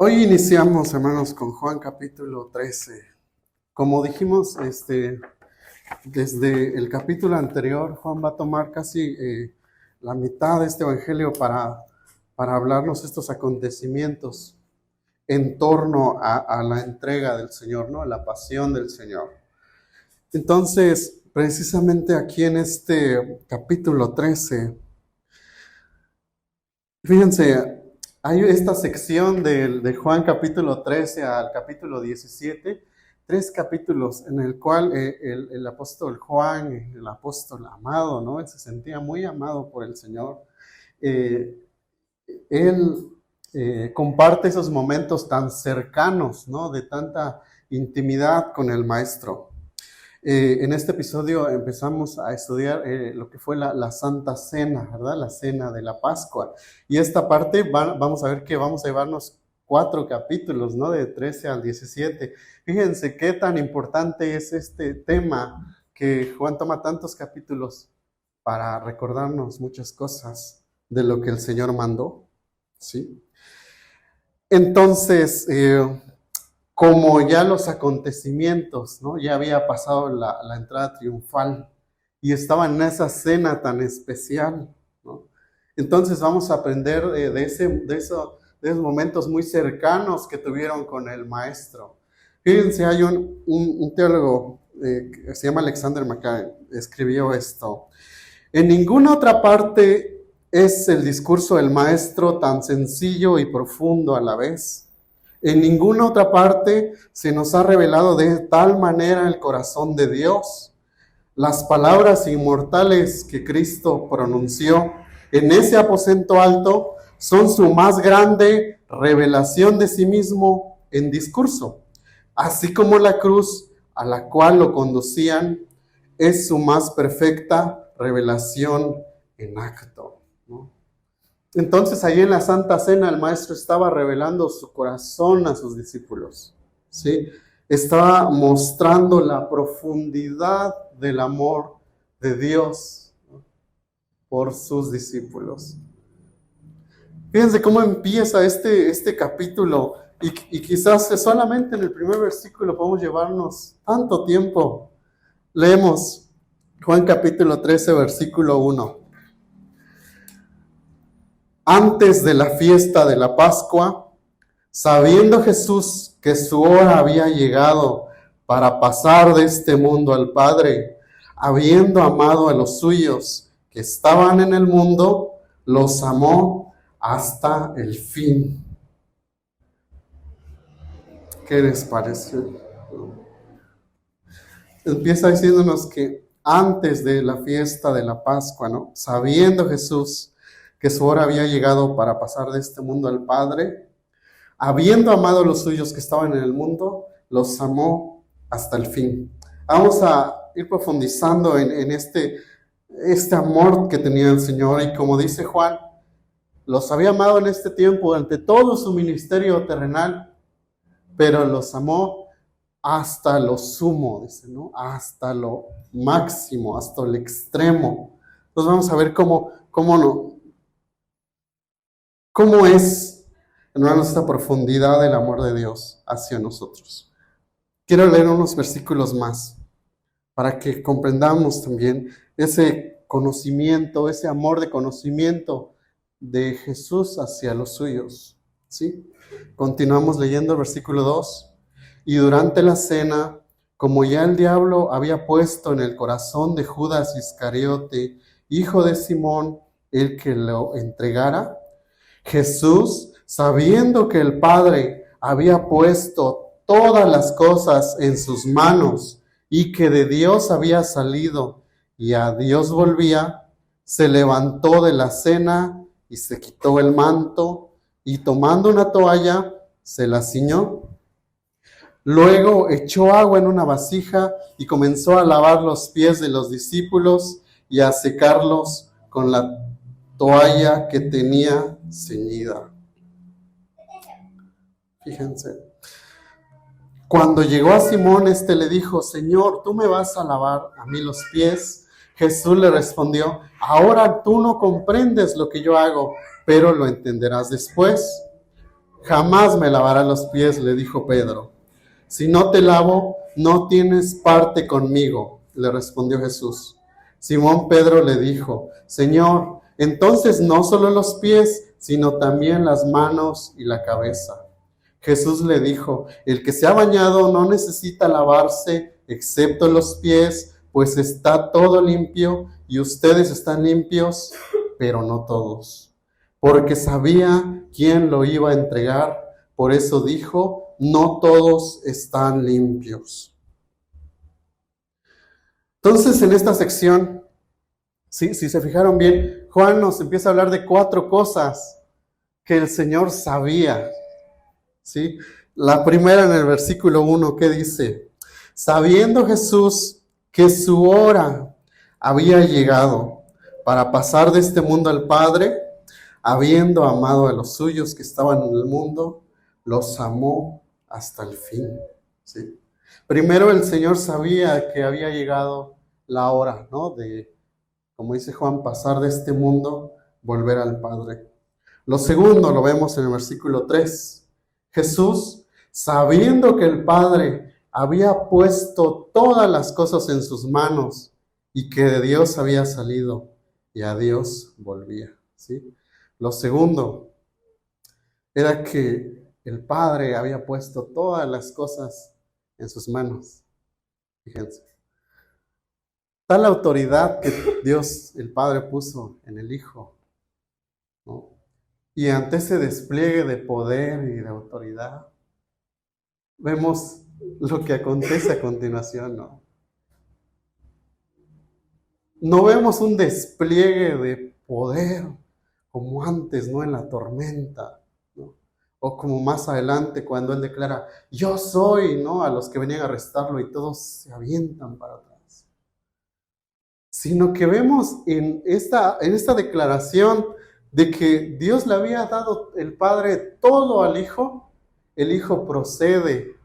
Hoy iniciamos, hermanos, con Juan capítulo 13. Como dijimos, desde el capítulo anterior, Juan va a tomar casi la mitad de este evangelio para hablarnos estos acontecimientos en torno a la entrega del Señor, ¿no? A la pasión del Señor. Entonces, precisamente aquí en este capítulo 13, fíjense, hay esta sección de Juan capítulo 13 al capítulo 17, 3 capítulos en el cual el apóstol Juan, el apóstol amado, ¿no? Él se sentía muy amado por el Señor. Él comparte esos momentos tan cercanos, ¿no? De tanta intimidad con el Maestro. En este episodio empezamos a estudiar lo que fue la Santa Cena, ¿verdad? La Cena de la Pascua. Y esta parte vamos a ver que vamos a llevarnos 4 capítulos, ¿no? De 13 al 17. Fíjense qué tan importante es este tema que Juan toma tantos capítulos para recordarnos muchas cosas de lo que el Señor mandó, ¿sí? Entonces, como ya los acontecimientos, ¿no? Ya había pasado la entrada triunfal y estaban en esa cena tan especial, ¿no? Entonces vamos a aprender de esos momentos muy cercanos que tuvieron con el Maestro. Fíjense, hay un teólogo que se llama Alexander Maccabi, escribió esto. En ninguna otra parte es el discurso del Maestro tan sencillo y profundo a la vez. En ninguna otra parte se nos ha revelado de tal manera el corazón de Dios. Las palabras inmortales que Cristo pronunció en ese aposento alto son su más grande revelación de sí mismo en discurso, así como la cruz a la cual lo conducían es su más perfecta revelación en acto, ¿no? Entonces, ahí en la Santa Cena, el Maestro estaba revelando su corazón a sus discípulos, ¿sí? Estaba mostrando la profundidad del amor de Dios, ¿no? Por sus discípulos. Fíjense cómo empieza este capítulo, y quizás solamente en el primer versículo podemos llevarnos tanto tiempo. Leemos Juan capítulo 13, versículo 1. Antes de la fiesta de la Pascua, sabiendo Jesús que su hora había llegado para pasar de este mundo al Padre, habiendo amado a los suyos que estaban en el mundo, los amó hasta el fin. ¿Qué les parece? Empieza diciéndonos que antes de la fiesta de la Pascua, ¿no? Sabiendo Jesús que su hora había llegado para pasar de este mundo al Padre, habiendo amado a los suyos que estaban en el mundo, los amó hasta el fin. Vamos a ir profundizando en este amor que tenía el Señor, y como dice Juan, los había amado en este tiempo durante todo su ministerio terrenal, pero los amó hasta lo sumo, dice, ¿no? Hasta lo máximo, hasta el extremo. Entonces vamos a ver cómo es, hermanos, esta profundidad del amor de Dios hacia nosotros. Quiero leer unos versículos más para que comprendamos también ese conocimiento, ese amor de conocimiento de Jesús hacia los suyos, ¿sí? Continuamos leyendo el versículo 2. Y durante la cena, como ya el diablo había puesto en el corazón de Judas Iscariote, hijo de Simón, el que lo entregara, Jesús, sabiendo que el Padre había puesto todas las cosas en sus manos y que de Dios había salido y a Dios volvía, se levantó de la cena y se quitó el manto y tomando una toalla se la ciñó. Luego echó agua en una vasija y comenzó a lavar los pies de los discípulos y a secarlos con la toalla que tenía ceñida. Fíjense. Cuando llegó a Simón, le dijo: Señor, ¿tú me vas a lavar a mí los pies? Jesús le respondió: ahora tú no comprendes lo que yo hago, pero lo entenderás después. jamás me lavarás los pies, le dijo Pedro. Si no te lavo, no tienes parte conmigo, le respondió Jesús. Simón Pedro le dijo, Señor, entonces no solo los pies, sino también las manos y la cabeza. Jesús le dijo, el que se ha bañado no necesita lavarse excepto los pies, pues está todo limpio y ustedes están limpios, pero no todos. Porque sabía quién lo iba a entregar, por eso dijo, no todos están limpios. Entonces, en esta sección, si se fijaron bien, Juan nos empieza a hablar de 4 cosas que el Señor sabía. ¿Sí? La primera en el versículo 1, ¿qué dice? Sabiendo Jesús que su hora había llegado para pasar de este mundo al Padre, habiendo amado a los suyos que estaban en el mundo, los amó hasta el fin. ¿Sí? Primero el Señor sabía que había llegado la hora, ¿no? De, como dice Juan, pasar de este mundo, volver al Padre. Lo segundo lo vemos en el versículo 3. Jesús, sabiendo que el Padre había puesto todas las cosas en sus manos y que de Dios había salido y a Dios volvía. ¿Sí? Lo segundo era que el Padre había puesto todas las cosas en sus manos. Fíjense. Tal autoridad que Dios, el Padre, puso en el Hijo, ¿no? Y ante ese despliegue de poder y de autoridad, vemos lo que acontece a continuación, ¿no? No vemos un despliegue de poder como antes, ¿no? En la tormenta, ¿no? O como más adelante cuando Él declara, yo soy, ¿no? A los que venían a arrestarlo y todos se avientan para atrás. Sino que vemos en esta declaración de que Dios le había dado el Padre todo al Hijo, el Hijo procede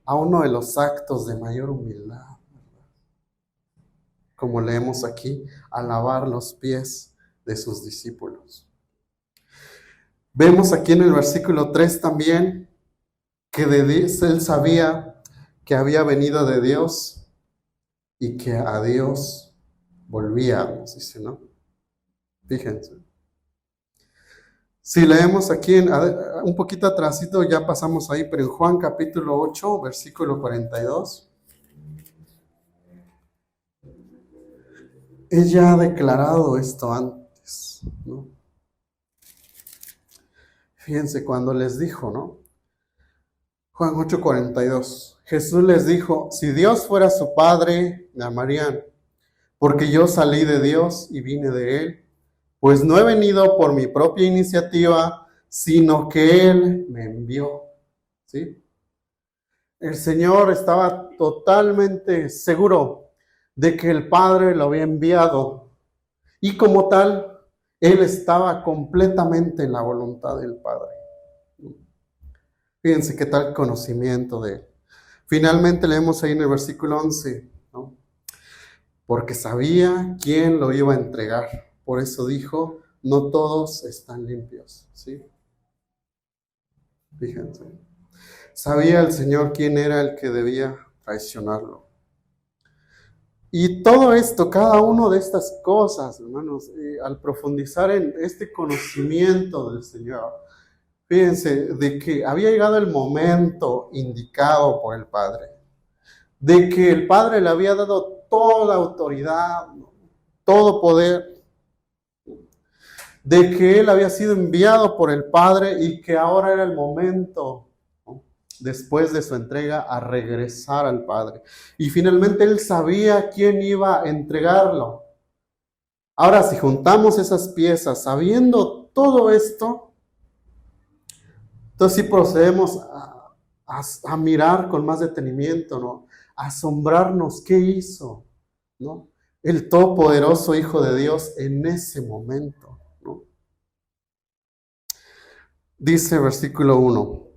a uno de los actos de mayor humildad, ¿verdad? Como leemos aquí, a lavar los pies de sus discípulos. Vemos aquí en el versículo 3 también que Él sabía que había venido de Dios y que a Dios volvíamos, dice, ¿no? Fíjense. Si leemos aquí un poquito atrásito, ya pasamos ahí, pero en Juan capítulo 8, versículo 42, Él ya ha declarado esto antes, ¿no? Fíjense cuando les dijo, ¿no? Juan 8:42, Jesús les dijo, si Dios fuera su Padre, me amarían, porque yo salí de Dios y vine de Él. Pues no he venido por mi propia iniciativa, sino que Él me envió. ¿Sí? El Señor estaba totalmente seguro de que el Padre lo había enviado. Y como tal, Él estaba completamente en la voluntad del Padre. Fíjense qué tal conocimiento de Él. Finalmente leemos ahí en el versículo 11, ¿no? Porque sabía quién lo iba a entregar. Por eso dijo, no todos están limpios, ¿sí? Fíjense. Sabía el Señor quién era el que debía traicionarlo. Y todo esto, cada una de estas cosas, hermanos, al profundizar en este conocimiento del Señor, fíjense, de que había llegado el momento indicado por el Padre, de que el Padre le había dado toda autoridad, todo poder, de que Él había sido enviado por el Padre y que ahora era el momento, ¿no?, después de su entrega, a regresar al Padre. Y finalmente Él sabía quién iba a entregarlo. Ahora, si juntamos esas piezas, sabiendo todo esto, entonces sí procedemos a mirar con más detenimiento, ¿no? A asombrarnos qué hizo, ¿no?, el todopoderoso Hijo de Dios en ese momento, ¿no? Dice versículo 1,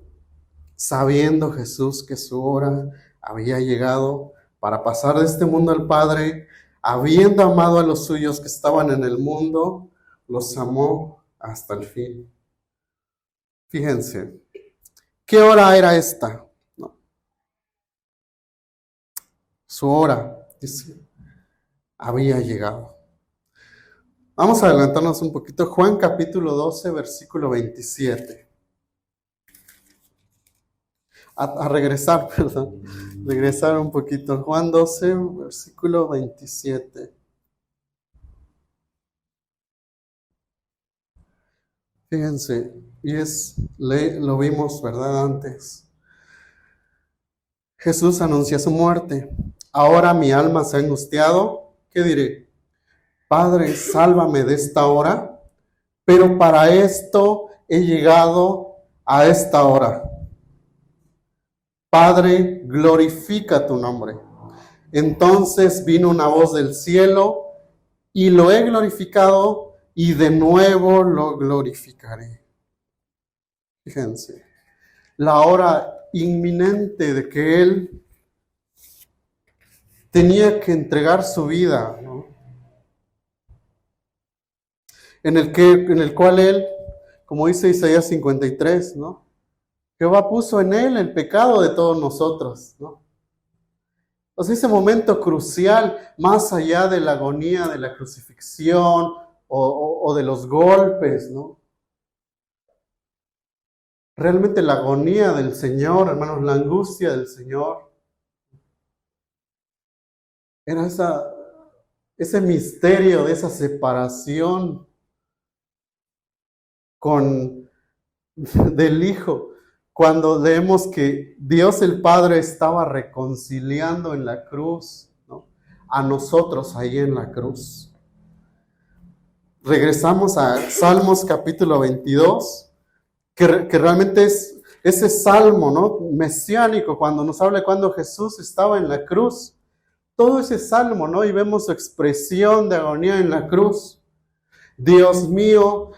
sabiendo Jesús que su hora había llegado para pasar de este mundo al Padre, habiendo amado a los suyos que estaban en el mundo, los amó hasta el fin. Fíjense, ¿qué hora era esta? No, su hora, dice, había llegado. Vamos a adelantarnos un poquito. Juan capítulo 12, versículo 27. A regresar, perdón. Regresar un poquito. Juan 12, versículo 27. Fíjense, lo vimos, ¿verdad? Antes. Jesús anuncia su muerte. Ahora mi alma se ha angustiado. ¿Qué diré? Padre, sálvame de esta hora, pero para esto he llegado a esta hora. Padre, glorifica tu nombre. Entonces vino una voz del cielo y lo he glorificado y de nuevo lo glorificaré. Fíjense, la hora inminente de que Él tenía que entregar su vida, ¿no? En el cual Él, como dice Isaías 53, ¿no? Jehová puso en Él el pecado de todos nosotros, ¿no? Entonces ese momento crucial, más allá de la agonía de la crucifixión o de los golpes, ¿no? Realmente la agonía del Señor, hermanos, la angustia del Señor, era ese misterio de esa separación del Hijo. Cuando leemos que Dios el Padre estaba reconciliando en la cruz, ¿no? A nosotros ahí en la cruz. Regresamos a Salmos capítulo 22, que realmente es ese salmo, ¿no? Mesiánico, cuando nos habla de cuando Jesús estaba en la cruz. Todo ese salmo, ¿no? Y vemos su expresión de agonía en la cruz. Dios mío,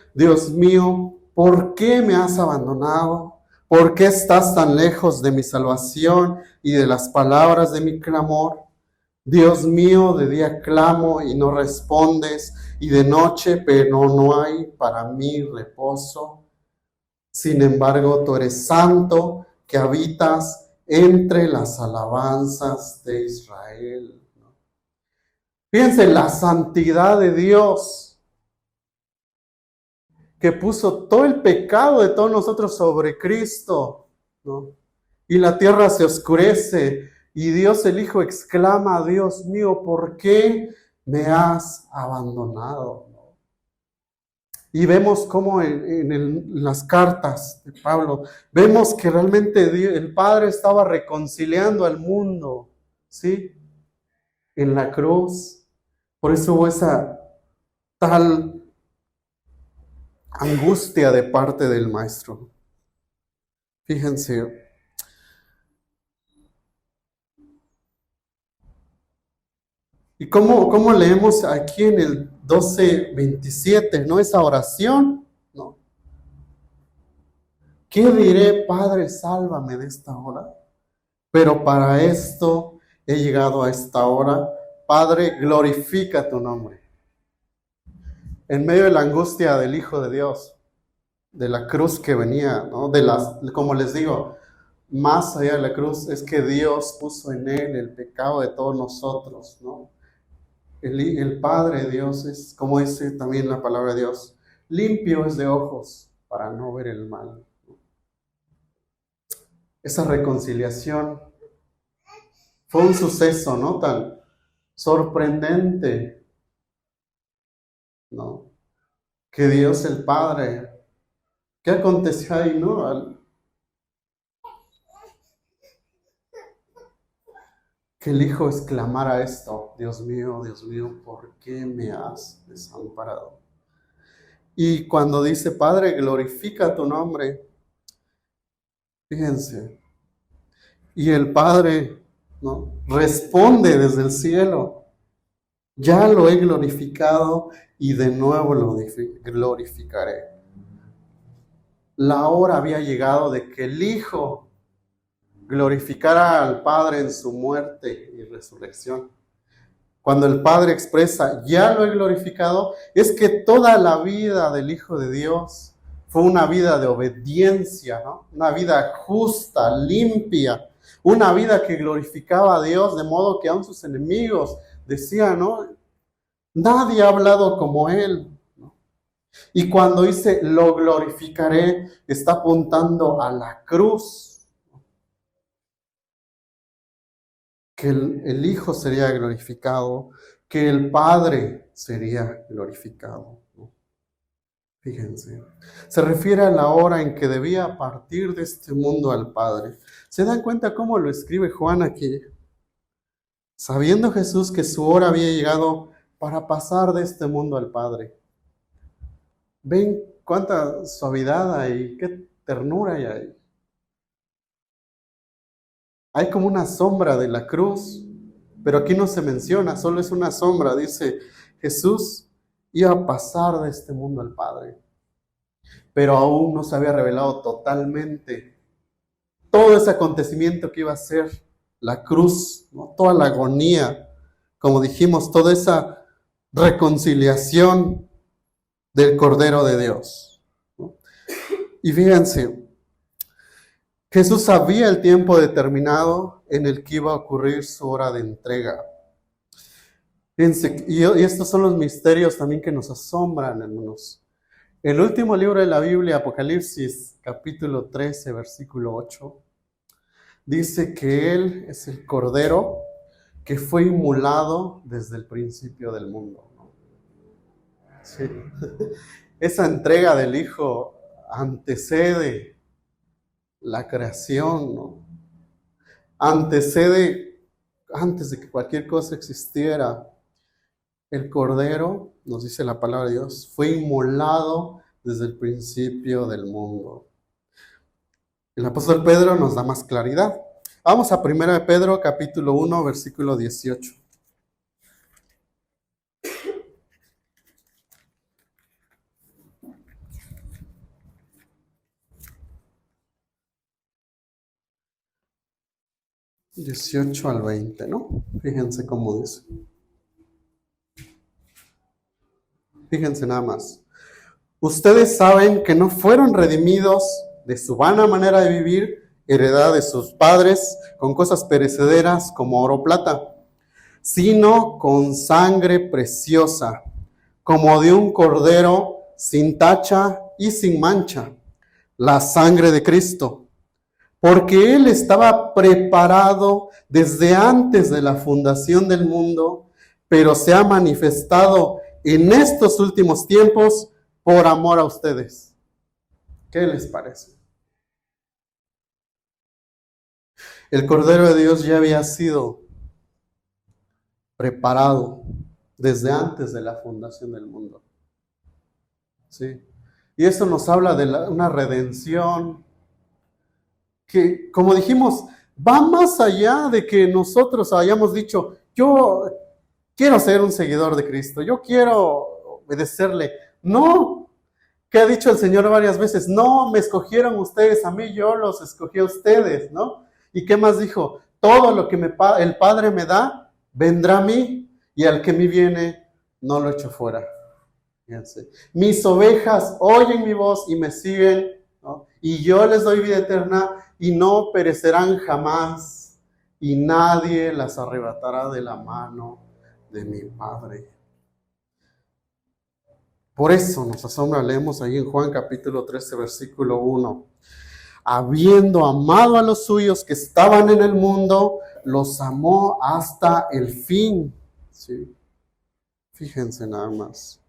¿por qué me has abandonado? ¿Por qué estás tan lejos de mi salvación y de las palabras de mi clamor? Dios mío, de día clamo y no respondes, y de noche, pero no hay para mí reposo. Sin embargo, tú eres santo, que habitas entre las alabanzas de Israel. Fíjense, la santidad de Dios, que puso todo el pecado de todos nosotros sobre Cristo, ¿no? Y la tierra se oscurece y Dios el Hijo exclama, Dios mío, ¿por qué me has abandonado? Y vemos cómo en las cartas de Pablo, vemos que realmente el Padre estaba reconciliando al mundo, ¿sí? En la cruz. Por eso hubo esa tal angustia de parte del Maestro. Fíjense. ¿Y cómo leemos aquí en el 12:27, ¿no? Esa oración, ¿no? ¿Qué diré, Padre, sálvame de esta hora? Pero para esto he llegado a esta hora. Padre, glorifica tu nombre. En medio de la angustia del Hijo de Dios, de la cruz que venía, ¿no? Como les digo, más allá de la cruz, es que Dios puso en Él el pecado de todos nosotros, ¿no? El Padre Dios es, como dice también la palabra de Dios, limpio es de ojos para no ver el mal. Esa reconciliación fue un suceso, ¿no? Tan sorprendente, ¿no? Que Dios el Padre, ¿qué aconteció ahí, no? Que el Hijo exclamara esto, Dios mío, ¿por qué me has desamparado? Y cuando dice, Padre, glorifica tu nombre, fíjense, y el Padre, ¿no? Responde desde el cielo, ya lo he glorificado y de nuevo lo glorificaré. La hora había llegado de que el Hijo glorificara al Padre en su muerte y resurrección. Cuando el Padre expresa, ya lo he glorificado, es que toda la vida del Hijo de Dios fue una vida de obediencia, ¿no? Una vida justa, limpia, una vida que glorificaba a Dios, de modo que aun sus enemigos decían, ¿no? Nadie ha hablado como él, ¿no? Y cuando dice, lo glorificaré, está apuntando a la cruz, que el Hijo sería glorificado, que el Padre sería glorificado, ¿no? Fíjense, se refiere a la hora en que debía partir de este mundo al Padre. ¿Se dan cuenta cómo lo escribe Juan aquí? Sabiendo Jesús que su hora había llegado para pasar de este mundo al Padre. ¿Ven cuánta suavidad hay? ¿Qué ternura hay ahí? Hay como una sombra de la cruz, pero aquí no se menciona, solo es una sombra. Dice, Jesús iba a pasar de este mundo al Padre, pero aún no se había revelado totalmente todo ese acontecimiento que iba a ser la cruz, ¿no? Toda la agonía, como dijimos, toda esa reconciliación del Cordero de Dios, ¿no? Y fíjense, Jesús sabía el tiempo determinado en el que iba a ocurrir su hora de entrega. Fíjense, y estos son los misterios también que nos asombran, hermanos. El último libro de la Biblia, Apocalipsis, capítulo 13, versículo 8, dice que Él es el Cordero que fue inmolado desde el principio del mundo, ¿no? Sí. Esa entrega del Hijo antecede la creación, ¿no? Antecede, antes de que cualquier cosa existiera, el Cordero, nos dice la palabra de Dios, fue inmolado desde el principio del mundo. El apóstol Pedro nos da más claridad. Vamos a 1 Pedro capítulo 1, versículo 18. (18 al 20), ¿no? Fíjense cómo dice. Fíjense nada más. Ustedes saben que no fueron redimidos de su vana manera de vivir, heredad de sus padres, con cosas perecederas como oro o plata, sino con sangre preciosa, como de un cordero sin tacha y sin mancha, la sangre de Cristo, porque Él estaba preparado desde antes de la fundación del mundo, pero se ha manifestado en estos últimos tiempos por amor a ustedes. ¿Qué les parece? El Cordero de Dios ya había sido preparado desde antes de la fundación del mundo. ¿Sí? Y eso nos habla de una redención que, como dijimos, va más allá de que nosotros hayamos dicho, yo quiero ser un seguidor de Cristo, yo quiero obedecerle. No, que ha dicho el Señor varias veces, no, me escogieron ustedes a mí, yo los escogí a ustedes, ¿no? ¿Y qué más dijo? Todo lo que el Padre me da, vendrá a mí, y al que a mí viene, no lo echo fuera. Fíjense. Mis ovejas oyen mi voz y me siguen, ¿no? Y yo les doy vida eterna y no perecerán jamás, y nadie las arrebatará de la mano de mi Padre. Por eso nos asombra, leemos ahí en Juan capítulo 13, versículo 1. Habiendo amado a los suyos que estaban en el mundo, los amó hasta el fin. ¿Sí? Fíjense nada más.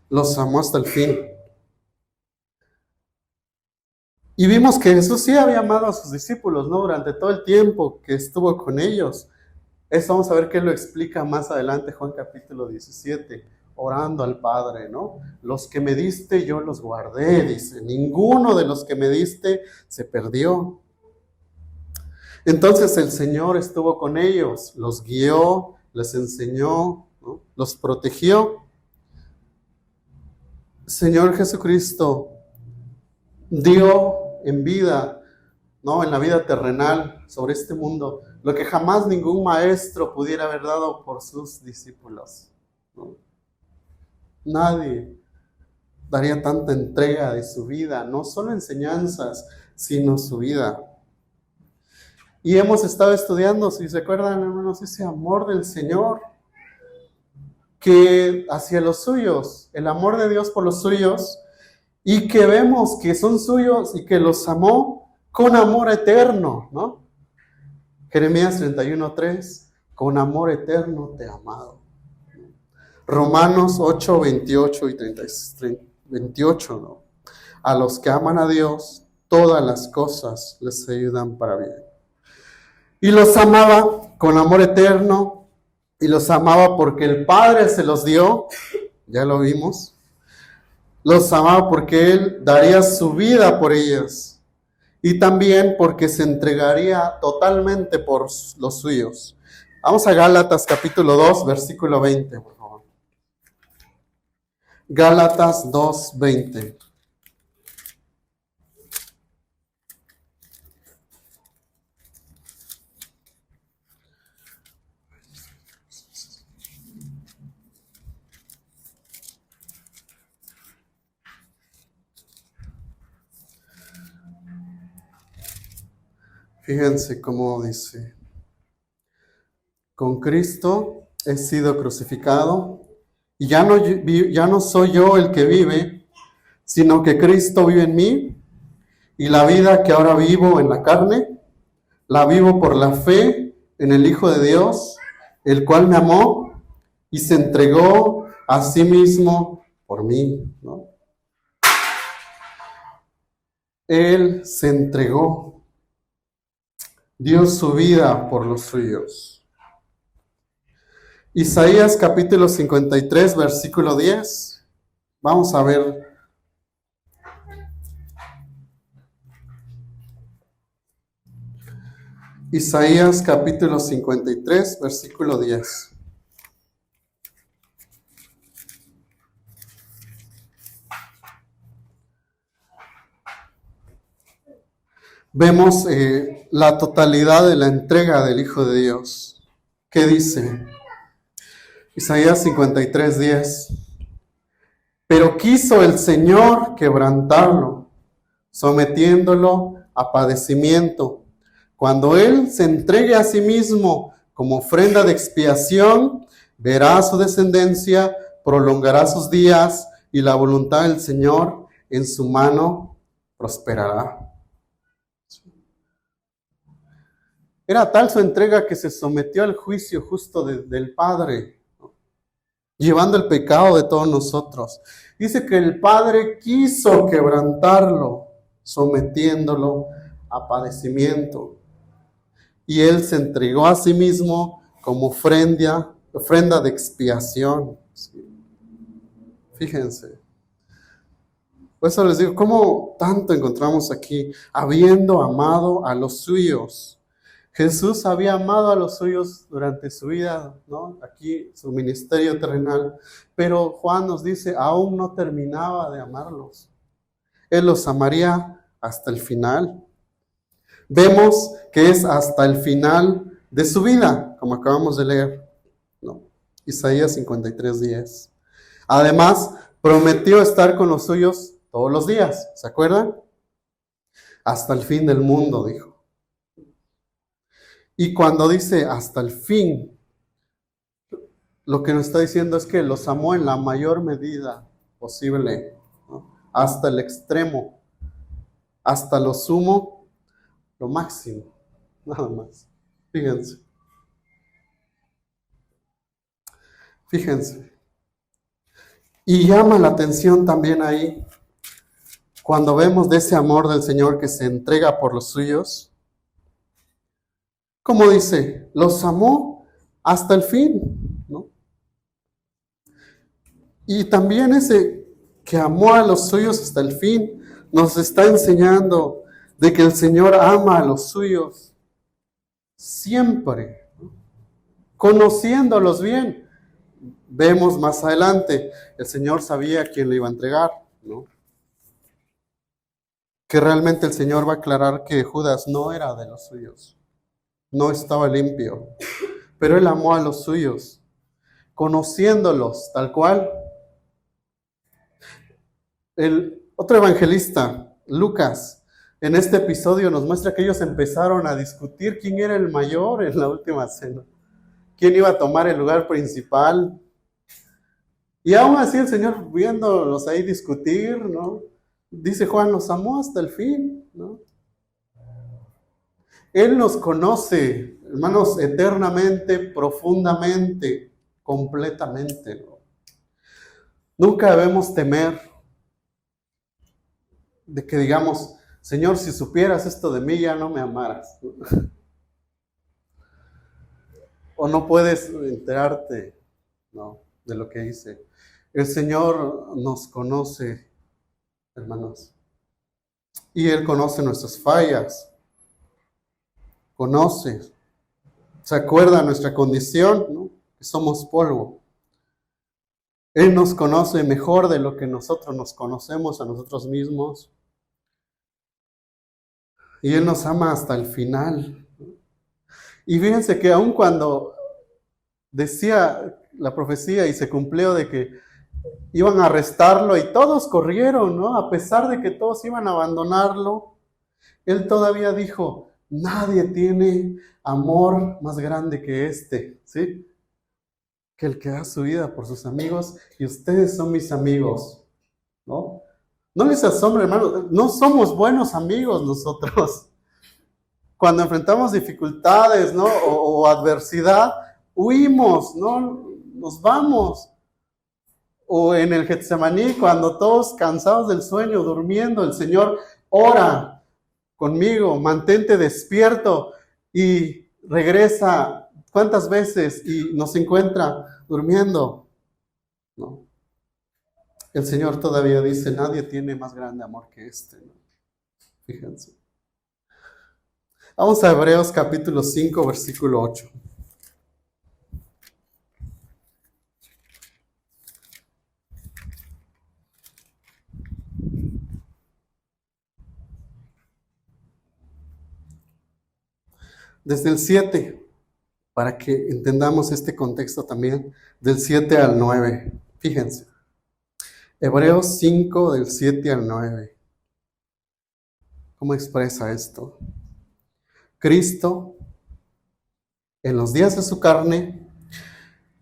Los amó hasta el fin. Y vimos que Jesús sí había amado a sus discípulos, ¿no? Durante todo el tiempo que estuvo con ellos. Eso vamos a ver que lo explica más adelante Juan capítulo 17, orando al Padre, ¿no? Los que me diste yo los guardé, dice. Ninguno de los que me diste se perdió. Entonces el Señor estuvo con ellos, los guió, les enseñó, ¿no? Los protegió. Señor Jesucristo dio en vida, ¿no? En la vida terrenal sobre este mundo, lo que jamás ningún maestro pudiera haber dado por sus discípulos, ¿no? Nadie daría tanta entrega de su vida, no solo enseñanzas, sino su vida. Y hemos estado estudiando, si se acuerdan, hermanos, ese amor del Señor que hacia los suyos, el amor de Dios por los suyos, y que vemos que son suyos y que los amó con amor eterno, ¿no? Jeremías 31:3, con amor eterno te he amado. Romanos 8, 28 y 28, ¿no? A los que aman a Dios, todas las cosas les ayudan para bien. Y los amaba con amor eterno, y los amaba porque el Padre se los dio, ya lo vimos. Los amaba porque Él daría su vida por ellas, y también porque se entregaría totalmente por los suyos. Vamos a Gálatas capítulo 2, versículo 20, por favor. Gálatas 2, 20. Fíjense cómo dice: con Cristo he sido crucificado, y ya no soy yo el que vive, sino que Cristo vive en mí, y la vida que ahora vivo en la carne, la vivo por la fe en el Hijo de Dios, el cual me amó y se entregó a sí mismo por mí, ¿no? Él se entregó, dio su vida por los suyos. Isaías capítulo 53, versículo 10. Vamos a ver. Isaías capítulo 53, versículo 10. Vemos la totalidad de la entrega del Hijo de Dios. ¿Qué dice? Isaías 53, 10. Pero quiso el Señor quebrantarlo, sometiéndolo a padecimiento. Cuando Él se entregue a sí mismo como ofrenda de expiación, verá su descendencia, prolongará sus días, y la voluntad del Señor en su mano prosperará. Era tal su entrega que se sometió al juicio justo del Padre, ¿no? Llevando el pecado de todos nosotros. Dice que el Padre quiso quebrantarlo, sometiéndolo a padecimiento. Y Él se entregó a sí mismo como ofrenda de expiación. Fíjense. Por eso les digo, ¿cómo tanto encontramos aquí? Habiendo amado a los suyos. Jesús había amado a los suyos durante su vida, ¿no? Aquí su ministerio terrenal. Pero Juan nos dice, aún no terminaba de amarlos. Él los amaría hasta el final. Vemos que es hasta el final de su vida, como acabamos de leer, ¿no? Isaías 53, 10. Además, prometió estar con los suyos todos los días, ¿se acuerdan? Hasta el fin del mundo, dijo. Y cuando dice hasta el fin, lo que nos está diciendo es que los amó en la mayor medida posible, ¿no? Hasta el extremo, hasta lo sumo, lo máximo, nada más. Fíjense. Fíjense. Y llama la atención también ahí, cuando vemos de ese amor del Señor que se entrega por los suyos. Como dice, los amó hasta el fin, ¿no? Y también ese que amó a los suyos hasta el fin, nos está enseñando de que el Señor ama a los suyos siempre, ¿no? Conociéndolos bien. Vemos más adelante, el Señor sabía a quién le iba a entregar, ¿no? Que realmente el Señor va a aclarar que Judas no era de los suyos. No estaba limpio, pero Él amó a los suyos, conociéndolos tal cual, El otro evangelista, Lucas, en este episodio nos muestra que ellos empezaron a discutir quién era el mayor en la última cena, quién iba a tomar el lugar principal. Y aún así el Señor viéndolos ahí discutir, ¿no? Dice Juan, los amó hasta el fin, ¿no? Él nos conoce, hermanos, eternamente, profundamente, completamente, ¿no? Nunca debemos temer de que digamos, Señor, si supieras esto de mí ya no me amaras, ¿no? O no puedes enterarte, ¿no?, de lo que hice. El Señor nos conoce, hermanos, y Él conoce nuestras fallas, conoce, se acuerda de nuestra condición, ¿no?, que somos polvo. Él nos conoce mejor de lo que nosotros nos conocemos a nosotros mismos. Y Él nos ama hasta el final. Y fíjense que aun cuando decía la profecía y se cumplió de que iban a arrestarlo y todos corrieron, ¿no? A pesar de que todos iban a abandonarlo, Él todavía dijo, nadie tiene amor más grande que este, ¿sí? Que el que da su vida por sus amigos, y ustedes son mis amigos, ¿no? No les asombre, hermanos, no somos buenos amigos nosotros. Cuando enfrentamos dificultades, ¿no?, o adversidad, huimos, ¿no? Nos vamos. O en el Getsemaní, cuando todos cansados del sueño, durmiendo, el Señor ora conmigo, mantente despierto, y regresa ¿cuántas veces? Y nos encuentra durmiendo, ¿no? El Señor todavía dice, nadie tiene más grande amor que este, ¿no? Fíjense. Vamos a Hebreos capítulo 5, versículo 8. Desde el 7, para que entendamos este contexto también, del 7 al 9. Fíjense. Hebreos 5, del 7 al 9. ¿Cómo expresa esto? Cristo, en los días de su carne,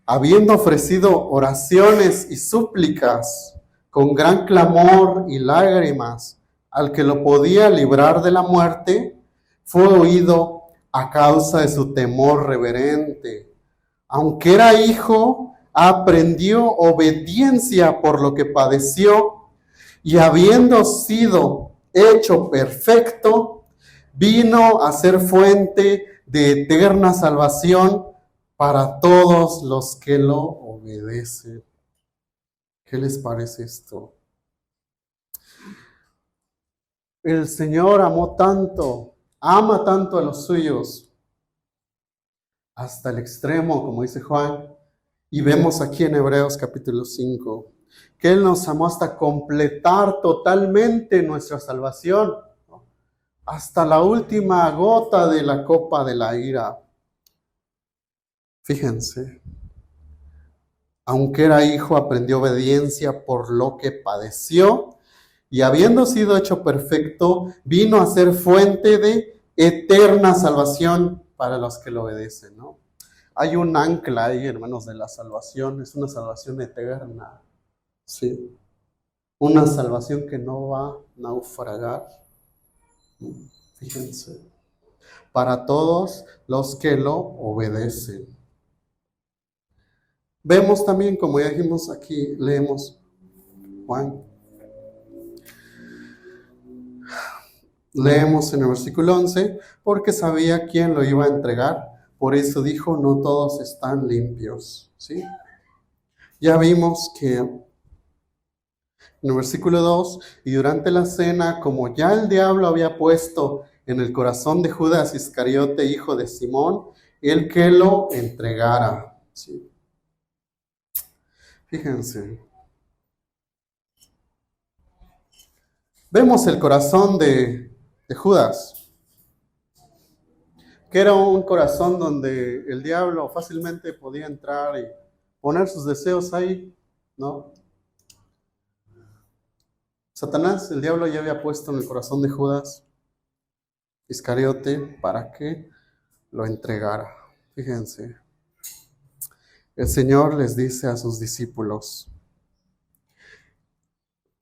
habiendo ofrecido oraciones y súplicas con gran clamor y lágrimas al que lo podía librar de la muerte, fue oído a causa de su temor reverente. Aunque era hijo, aprendió obediencia por lo que padeció, y habiendo sido hecho perfecto, vino a ser fuente de eterna salvación para todos los que lo obedecen. ¿Qué les parece esto? El Señor amó tanto, ama tanto a los suyos, hasta el extremo, como dice Juan, y vemos aquí en Hebreos capítulo 5, que Él nos amó hasta completar totalmente nuestra salvación, ¿no?, hasta la última gota de la copa de la ira. Fíjense, aunque era hijo, aprendió obediencia por lo que padeció, y habiendo sido hecho perfecto, vino a ser fuente de eterna salvación para los que lo obedecen, ¿no? Hay un ancla ahí, hermanos, de la salvación, es una salvación eterna, ¿sí? Una salvación que no va a naufragar. Fíjense, para todos los que lo obedecen. Vemos también, como ya dijimos aquí, leemos Juan. Leemos en el versículo 11, porque sabía quién lo iba a entregar, por eso dijo, no todos están limpios, ¿sí? Ya vimos que en el versículo 2, y durante la cena, como ya el diablo había puesto en el corazón de Judas Iscariote, hijo de Simón, el que lo entregara, ¿sí? Fíjense. Vemos el corazón de Judas, que era un corazón donde el diablo fácilmente podía entrar y poner sus deseos ahí, ¿no? Satanás, el diablo, ya había puesto en el corazón de Judas Iscariote para que lo entregara. Fíjense, el Señor les dice a sus discípulos,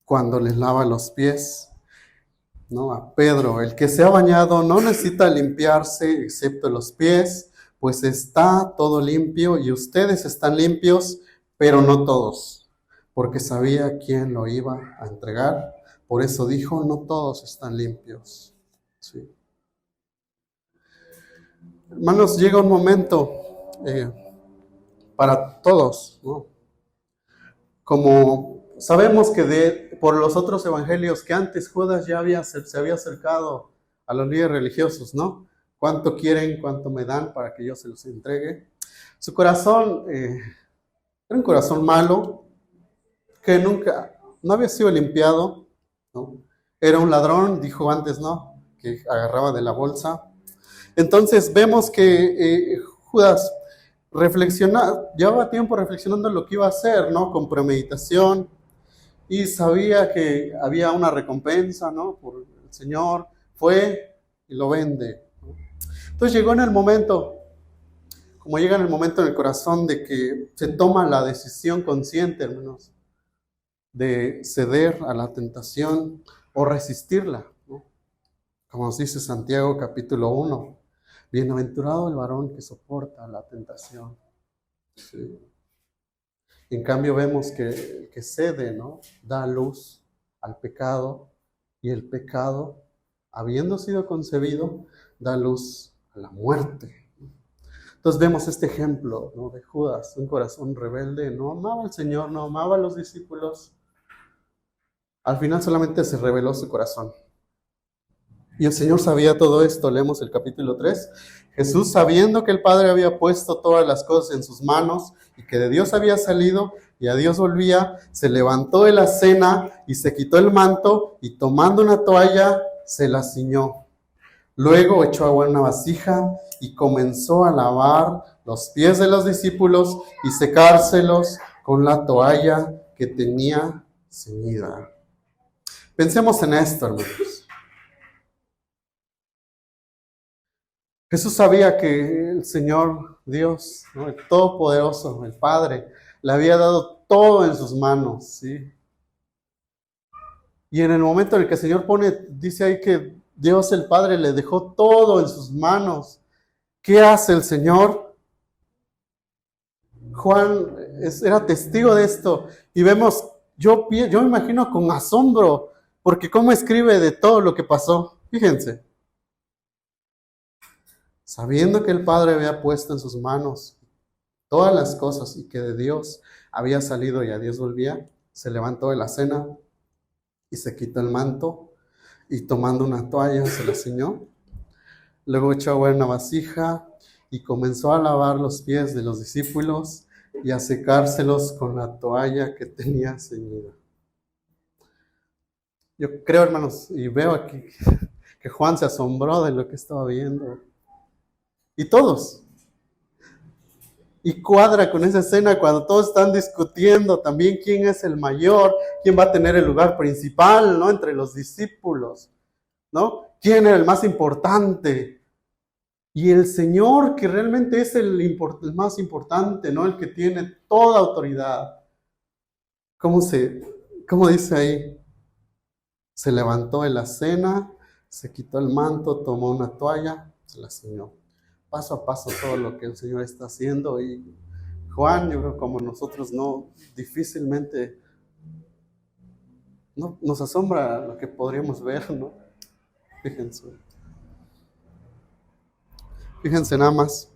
cuando les lava los pies, ¿no? A Pedro, el que se ha bañado no necesita limpiarse excepto los pies, pues está todo limpio y ustedes están limpios, pero no todos, porque sabía quién lo iba a entregar. Por eso dijo, no todos están limpios. Sí. Hermanos, llega un momento para todos, ¿no? Como sabemos que por los otros evangelios que antes Judas ya se había acercado a los líderes religiosos, ¿no? ¿Cuánto quieren, cuánto me dan para que yo se los entregue? Su corazón era un corazón malo, que nunca, no había sido limpiado, ¿no? Era un ladrón, dijo antes, ¿no? Que agarraba de la bolsa. Entonces vemos que Judas llevaba tiempo reflexionando en lo que iba a hacer, ¿no? Con premeditación, y sabía que había una recompensa, ¿no? Por el Señor, fue y lo vende, ¿no? Entonces llegó en el momento, como llega en el momento en el corazón de que se toma la decisión consciente, hermanos, de ceder a la tentación o resistirla, ¿no? Como nos dice Santiago capítulo 1, bienaventurado el varón que soporta la tentación. Sí. En cambio vemos que el que cede, ¿no? Da luz al pecado, y el pecado, habiendo sido concebido, da luz a la muerte. Entonces vemos este ejemplo, ¿no? De Judas, un corazón rebelde, no amaba al Señor, no amaba a los discípulos. Al final solamente se reveló su corazón. Y el Señor sabía todo esto. Leemos el capítulo 3. Jesús, sabiendo que el Padre había puesto todas las cosas en sus manos y que de Dios había salido y a Dios volvía, se levantó de la cena y se quitó el manto y tomando una toalla se la ciñó. Luego echó agua en una vasija y comenzó a lavar los pies de los discípulos y secárselos con la toalla que tenía ceñida. Pensemos en esto, hermanos. Jesús sabía que el Señor Dios, ¿no? El Todopoderoso, el Padre, le había dado todo en sus manos, ¿sí? Y en el momento en el que el Señor dice ahí que Dios el Padre le dejó todo en sus manos, ¿qué hace el Señor? Juan era testigo de esto y vemos, yo me imagino con asombro, porque cómo escribe de todo lo que pasó. Fíjense. Sabiendo que el Padre había puesto en sus manos todas las cosas y que de Dios había salido y a Dios volvía, se levantó de la cena y se quitó el manto y tomando una toalla se la ciñó. Luego echó agua en una vasija y comenzó a lavar los pies de los discípulos y a secárselos con la toalla que tenía ceñida. Yo creo, hermanos, y veo aquí que Juan se asombró de lo que estaba viendo. Y todos. Y cuadra con esa escena cuando todos están discutiendo también quién es el mayor, quién va a tener el lugar principal, ¿no? Entre los discípulos, ¿no? ¿Quién era el más importante? Y el Señor, que realmente es el más importante, ¿no? El que tiene toda autoridad. ¿Cómo dice ahí? Se levantó de la cena, se quitó el manto, tomó una toalla, se la ciñó. Paso a paso todo lo que el Señor está haciendo, y Juan, yo creo como nosotros, no, difícilmente no, nos asombra lo que podríamos ver, ¿no? Fíjense nada más.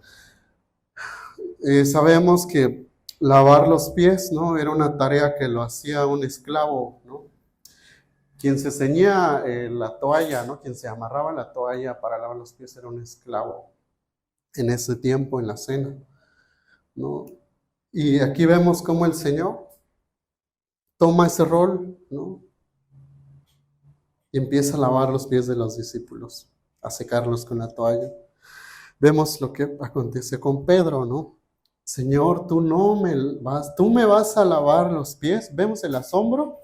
Sabemos que lavar los pies, ¿no? Era una tarea que lo hacía un esclavo, ¿no? Quien se ceñía la toalla, ¿no? Quien se amarraba la toalla para lavar los pies era un esclavo en ese tiempo, en la cena, ¿no? Y aquí vemos cómo el Señor toma ese rol, ¿no? Y empieza a lavar los pies de los discípulos, a secarlos con la toalla. Vemos lo que acontece con Pedro, ¿no? Señor, tú me vas a lavar los pies. Vemos el asombro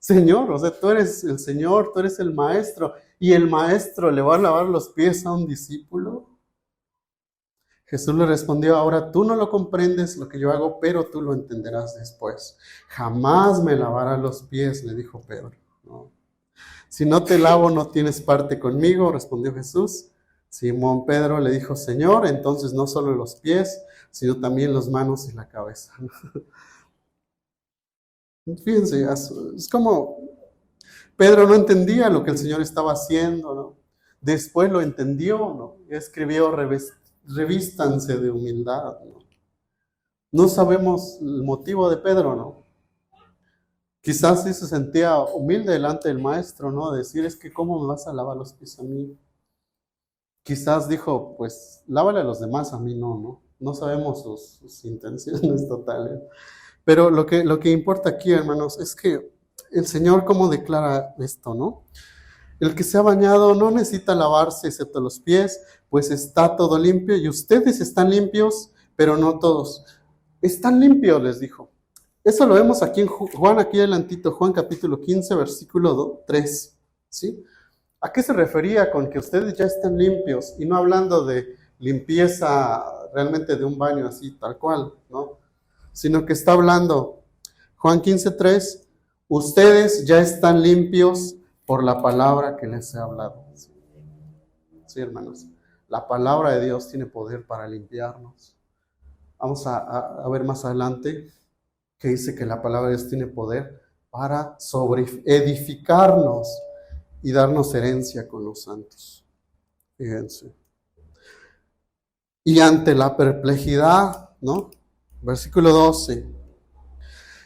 Señor, o sea, tú eres el Señor, tú eres el maestro, y el maestro le va a lavar los pies a un discípulo. Jesús le respondió, ahora tú no lo comprendes lo que yo hago, pero tú lo entenderás después. Jamás me lavarás los pies, le dijo Pedro. ¿No? Si no te lavo, no tienes parte conmigo, respondió Jesús. Simón Pedro le dijo, Señor, entonces no solo los pies, sino también las manos y la cabeza. Fíjense, es como Pedro no entendía lo que el Señor estaba haciendo, ¿no? Después lo entendió, ¿no? Y escribió, revístanse de humildad, ¿no? No sabemos el motivo de Pedro, ¿no? Quizás sí se sentía humilde delante del maestro, ¿no? Decir, es que ¿cómo me vas a lavar los pies a mí? Quizás dijo, pues lávale a los demás, a mí no, ¿no? No sabemos sus intenciones totales. Pero lo que importa aquí, hermanos, es que el Señor, ¿cómo declara esto, no? El que se ha bañado no necesita lavarse excepto los pies, pues está todo limpio, y ustedes están limpios, pero no todos. Están limpios, les dijo. Eso lo vemos aquí en Juan, aquí adelantito, Juan capítulo 15, versículo 3, ¿sí? ¿A qué se refería con que ustedes ya están limpios? Y no hablando de limpieza realmente de un baño así, tal cual, ¿no? Sino que está hablando, Juan 15:3, ustedes ya están limpios por la palabra que les he hablado. Sí, hermanos, la palabra de Dios tiene poder para limpiarnos. Vamos a ver más adelante que dice que la palabra de Dios tiene poder para edificarnos y darnos herencia con los santos. Fíjense. Y ante la perplejidad, ¿no? Versículo 12.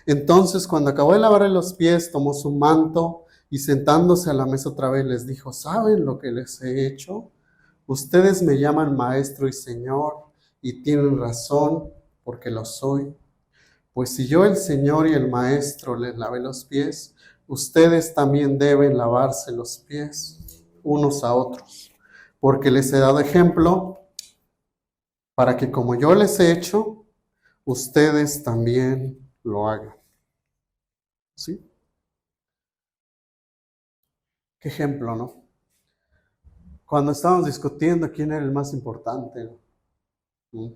Entonces, cuando acabó de lavarle los pies, tomó su manto y sentándose a la mesa otra vez les dijo, ¿saben lo que les he hecho? Ustedes me llaman maestro y señor y tienen razón porque lo soy. Pues si yo, el Señor y el Maestro, les lavé los pies, ustedes también deben lavarse los pies unos a otros, porque les he dado ejemplo para que como yo les he hecho, ustedes también lo hagan. ¿Sí? ¿Qué ejemplo, no? Cuando estábamos discutiendo quién era el más importante, ¿no?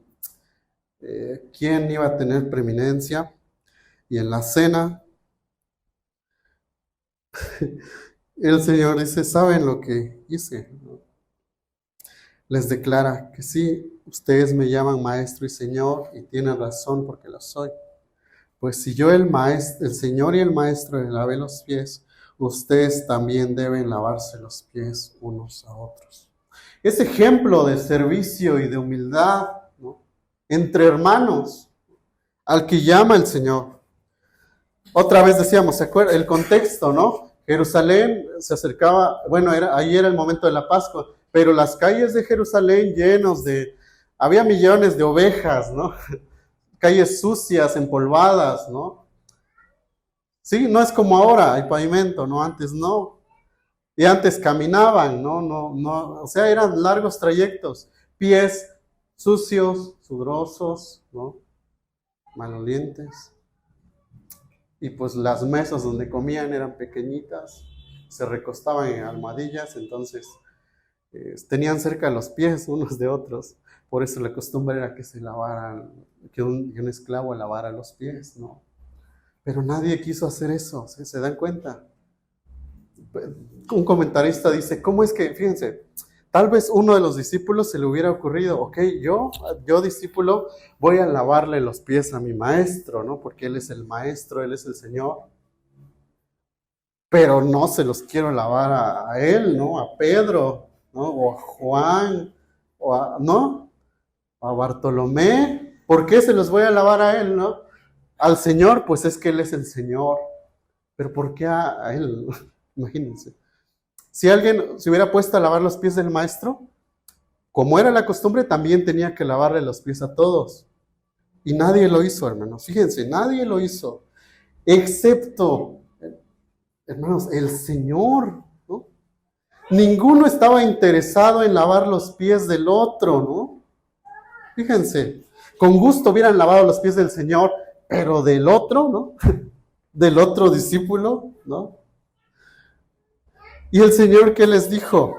Quién iba a tener preeminencia, y en la cena el Señor dice, ¿saben lo que hice? Les declara que sí, ustedes me llaman maestro y señor y tienen razón porque lo soy. Pues si yo el Señor y el maestro les lavé los pies, ustedes también deben lavarse los pies unos a otros. Ese ejemplo de servicio y de humildad, ¿no? Entre hermanos, al que llama el Señor. Otra vez decíamos, ¿se acuerdan? El contexto, ¿no? Jerusalén se acercaba, bueno, ahí era el momento de la Pascua, pero las calles de Jerusalén había millones de ovejas, ¿no? Calles sucias, empolvadas, ¿no? Sí, no es como ahora, hay pavimento, ¿no? Antes no. Y antes caminaban, no, o sea, eran largos trayectos, pies sucios, sudorosos, ¿no? Malolientes. Y pues las mesas donde comían eran pequeñitas, se recostaban en almohadillas, entonces tenían cerca los pies unos de otros. Por eso la costumbre era que se lavaran, que un esclavo lavara los pies, ¿no? Pero nadie quiso hacer eso, ¿se dan cuenta? Un comentarista dice, ¿cómo es que, fíjense, tal vez uno de los discípulos se le hubiera ocurrido, ok, yo discípulo, voy a lavarle los pies a mi maestro, ¿no? Porque él es el maestro, él es el Señor. Pero no se los quiero lavar a él, ¿no? A Pedro, ¿no? O a Juan, ¿no? A Bartolomé. ¿Por qué se los voy a lavar a él, no? Al Señor, pues es que él es el Señor. Pero ¿por qué a él? Imagínense. Si alguien se hubiera puesto a lavar los pies del maestro, como era la costumbre, también tenía que lavarle los pies a todos. Y nadie lo hizo, hermanos. Fíjense, nadie lo hizo. Excepto, hermanos, el Señor, ¿no? Ninguno estaba interesado en lavar los pies del otro, ¿no? Fíjense, con gusto hubieran lavado los pies del Señor, pero del otro, ¿no? del otro discípulo, ¿no? Y el Señor, ¿qué les dijo?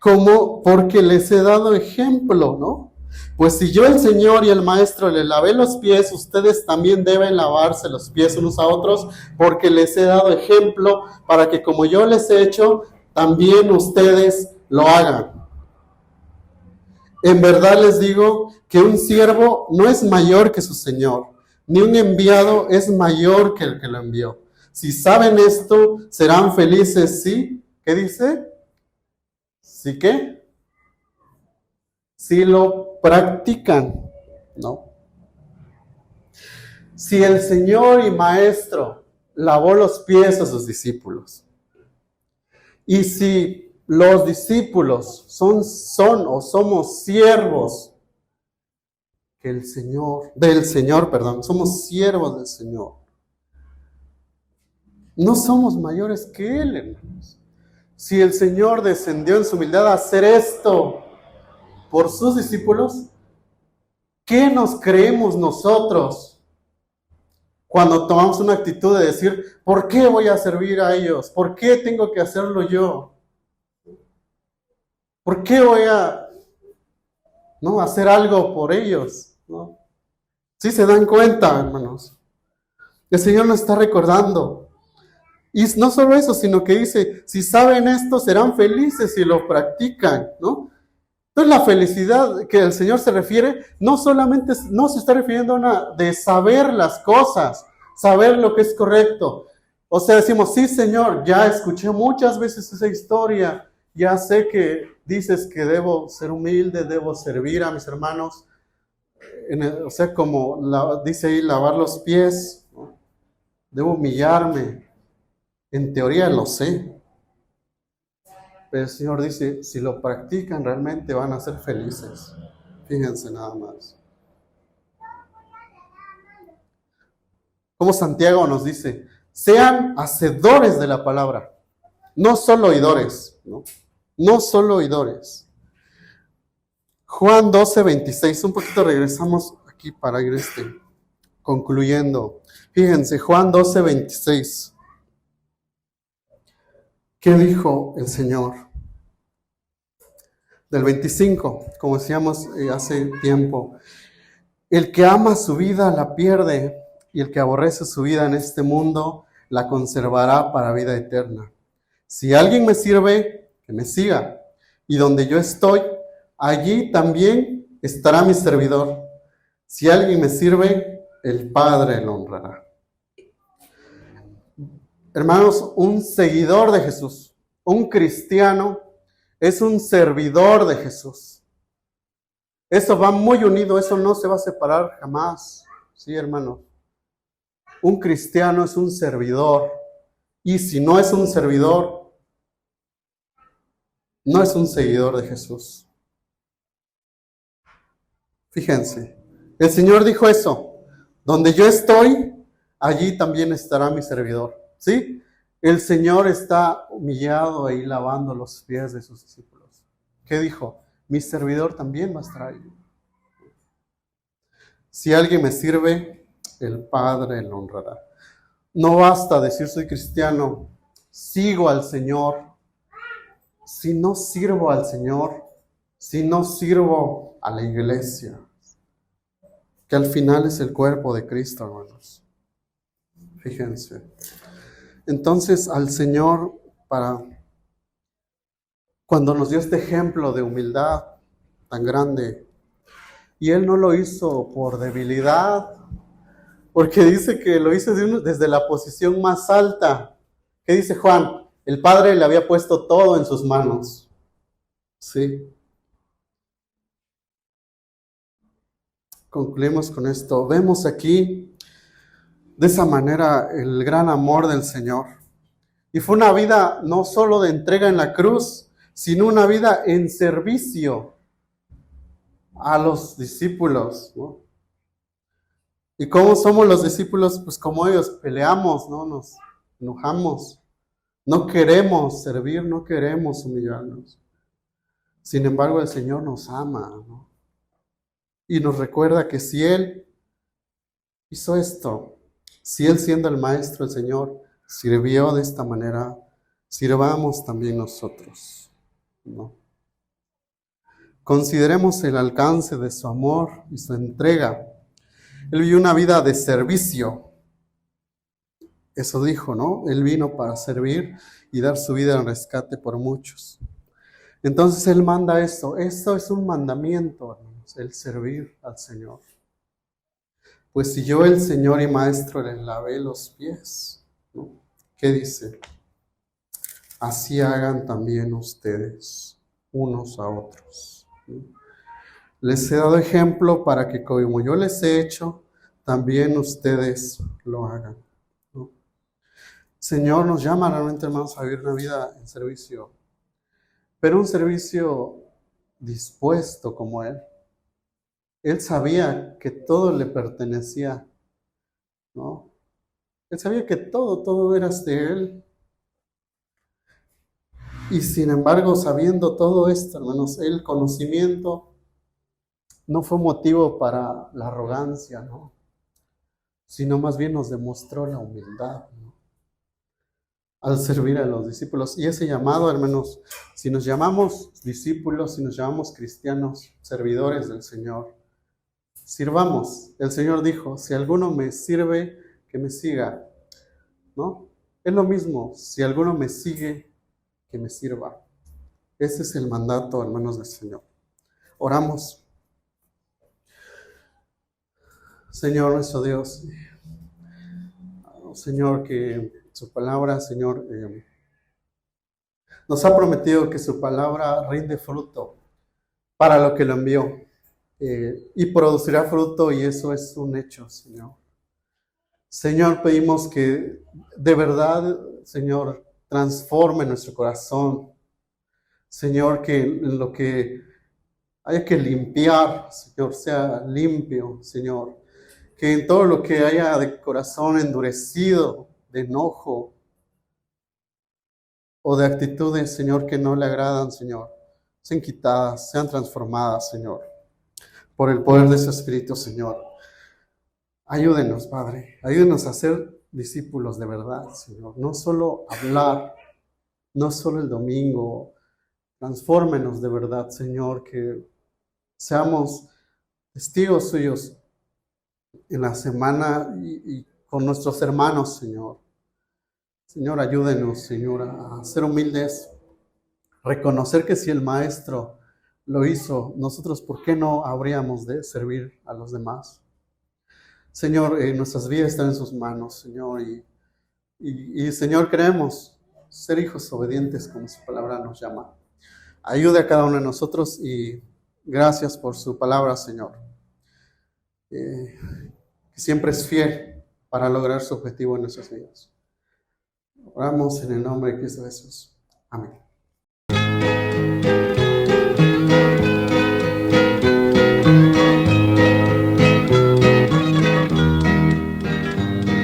Como porque les he dado ejemplo, ¿no? Pues si yo, el Señor y el Maestro, les lavé los pies, ustedes también deben lavarse los pies unos a otros, porque les he dado ejemplo para que como yo les he hecho, también ustedes lo hagan. En verdad les digo que un siervo no es mayor que su Señor, ni un enviado es mayor que el que lo envió. Si saben esto, serán felices, ¿sí? ¿Qué dice? ¿Sí qué? Si lo practican, ¿no? Si el Señor y Maestro lavó los pies a sus discípulos, y si los discípulos son o somos siervos del Señor, somos siervos del Señor, no somos mayores que Él, hermanos. Si el Señor descendió en su humildad a hacer esto por sus discípulos, ¿qué nos creemos nosotros cuando tomamos una actitud de decir, ¿por qué voy a servir a ellos? ¿Por qué tengo que hacerlo yo? ¿Por qué voy a hacer algo por ellos? ¿No? ¿Sí se dan cuenta, hermanos? El Señor nos está recordando. Y no solo eso, sino que dice, si saben esto, serán felices si lo practican, ¿no? Entonces la felicidad que el Señor se refiere, no solamente, no se está refiriendo a una de saber las cosas, saber lo que es correcto. O sea, decimos, sí, Señor, ya escuché muchas veces esa historia, ya sé que dices que debo ser humilde, debo servir a mis hermanos, o sea, como dice ahí, lavar los pies, ¿no? Debo humillarme. En teoría lo sé, pero el Señor dice, si lo practican realmente van a ser felices. Fíjense nada más. Como Santiago nos dice, sean hacedores de la palabra, no solo oidores, ¿no? No solo oidores. Juan 12:26, un poquito regresamos aquí para ir concluyendo. Fíjense, Juan 12:26. ¿Qué dijo el Señor? Del 25, como decíamos hace tiempo. El que ama su vida la pierde, y el que aborrece su vida en este mundo la conservará para vida eterna. Si alguien me sirve, que me siga, y donde yo estoy, allí también estará mi servidor. Si alguien me sirve, el Padre lo honrará. Hermanos, un seguidor de Jesús, un cristiano, es un servidor de Jesús. Eso va muy unido, eso no se va a separar jamás. Sí, hermano. Un cristiano es un servidor. Y si no es un servidor, no es un seguidor de Jesús. Fíjense, el Señor dijo eso. Donde yo estoy, allí también estará mi servidor. ¿Sí? El Señor está humillado ahí lavando los pies de sus discípulos. ¿Qué dijo? Mi servidor también va a estar ahí. Si alguien me sirve, el Padre lo honrará. No basta decir soy cristiano, sigo al Señor. Si no sirvo al Señor, si no sirvo a la iglesia, que al final es el cuerpo de Cristo, hermanos. Fíjense. Entonces al Señor, cuando nos dio este ejemplo de humildad tan grande, y Él no lo hizo por debilidad, porque dice que lo hizo desde la posición más alta. ¿Qué dice Juan? El Padre le había puesto todo en sus manos. Sí. Concluimos con esto. Vemos aquí de esa manera el gran amor del Señor. Y fue una vida no solo de entrega en la cruz, sino una vida en servicio a los discípulos, ¿no? ¿Y cómo somos los discípulos? Pues como ellos, peleamos, ¿no? Nos enojamos. No queremos servir, no queremos humillarnos. Sin embargo, el Señor nos ama, ¿no? Y nos recuerda que si Él hizo esto, Si Él siendo el Maestro, el Señor, sirvió de esta manera, sirvamos también nosotros, ¿no? Consideremos el alcance de su amor y su entrega. Él vivió una vida de servicio. Eso dijo, ¿no? Él vino para servir y dar su vida en rescate por muchos. Entonces Él manda esto. Esto es un mandamiento, hermanos, el servir al Señor. Pues si yo, el Señor y Maestro, les lavé los pies, ¿no? ¿Qué dice? Así hagan también ustedes, unos a otros, ¿no? Les he dado ejemplo para que como yo les he hecho, también ustedes lo hagan, ¿no? Señor nos llama realmente, hermanos, a vivir una vida en servicio, pero un servicio dispuesto como Él. Él sabía que todo le pertenecía, ¿no? Él sabía que todo era de Él. Y sin embargo, sabiendo todo esto, hermanos, el conocimiento no fue motivo para la arrogancia, ¿no? Sino más bien nos demostró la humildad, ¿no? Al servir a los discípulos. Y ese llamado, hermanos, si nos llamamos discípulos, si nos llamamos cristianos, servidores del Señor, sirvamos. El Señor dijo, si alguno me sirve, que me siga, ¿no? Es lo mismo, si alguno me sigue, que me sirva. Ese es el mandato, hermanos del Señor. Oramos. Señor nuestro Dios, Señor, que su palabra, Señor, nos ha prometido que su palabra rinde fruto para lo que lo envió, y producirá fruto, y eso es un hecho, Señor. Señor, pedimos que de verdad, Señor, transforme nuestro corazón. Señor, que en lo que haya que limpiar, Señor, sea limpio, Señor. Que en todo lo que haya de corazón endurecido, de enojo o de actitudes, Señor, que no le agradan, Señor, sean quitadas, sean transformadas, Señor, por el poder de su Espíritu, Señor. Ayúdenos, Padre, ayúdenos a ser discípulos de verdad, Señor. No solo hablar, no solo el domingo. Transfórmenos de verdad, Señor, que seamos testigos suyos en la semana y con nuestros hermanos, Señor. Señor, ayúdenos, Señor, a ser humildes, reconocer que si el Maestro lo hizo, nosotros, ¿por qué no habríamos de servir a los demás? Señor, nuestras vidas están en sus manos, Señor, y Señor, queremos ser hijos obedientes como su palabra nos llama. Ayude a cada uno de nosotros y gracias por su palabra, Señor, que siempre es fiel para lograr su objetivo en nuestras vidas. Oramos en el nombre de Cristo Jesús. Amén.